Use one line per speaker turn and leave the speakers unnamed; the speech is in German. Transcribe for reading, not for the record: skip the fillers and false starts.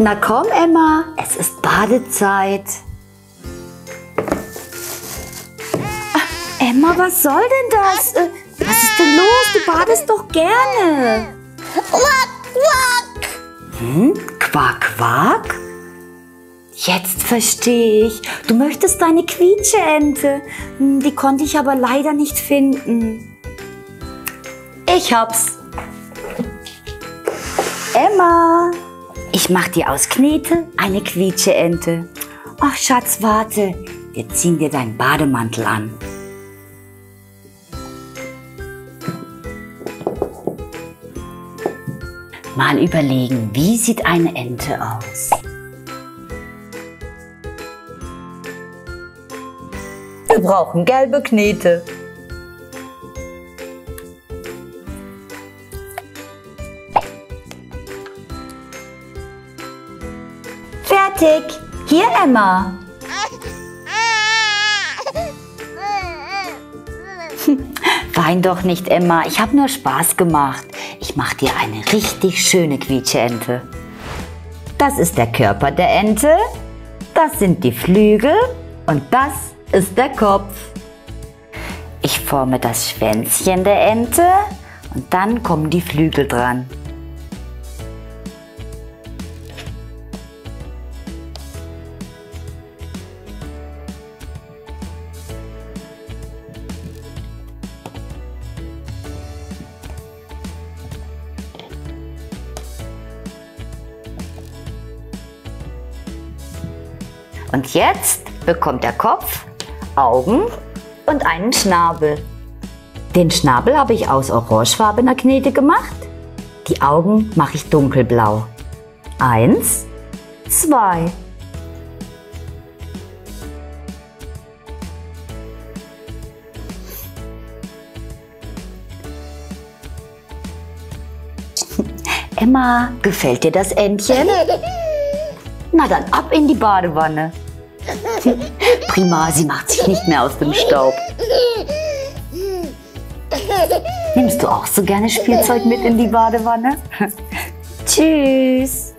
Na komm, Emma, es ist Badezeit. Emma, was soll denn das? Was ist denn los? Du badest doch gerne.
Quack, quack.
Quack, quack? Jetzt verstehe ich. Du möchtest deine Quietscheente. Die konnte ich aber leider nicht finden. Ich hab's. Emma, ich mach dir aus Knete eine Quietscheente. Ach Schatz, warte. Wir ziehen dir deinen Bademantel an. Mal überlegen, wie sieht eine Ente aus? Wir brauchen gelbe Knete. Fertig. Hier, Emma. Wein doch nicht, Emma. Ich habe nur Spaß gemacht. Ich mache dir eine richtig schöne Quietscheente. Das ist der Körper der Ente. Das sind die Flügel. Und das ist der Kopf. Ich forme das Schwänzchen der Ente. Und dann kommen die Flügel dran. Und jetzt bekommt der Kopf Augen und einen Schnabel. Den Schnabel habe ich aus orangefarbener Knete gemacht. Die Augen mache ich dunkelblau. 1, 2. Emma, gefällt dir das Entchen? Na dann ab in die Badewanne. Prima, sie macht sich nicht mehr aus dem Staub. Nimmst du auch so gerne Spielzeug mit in die Badewanne? Tschüss.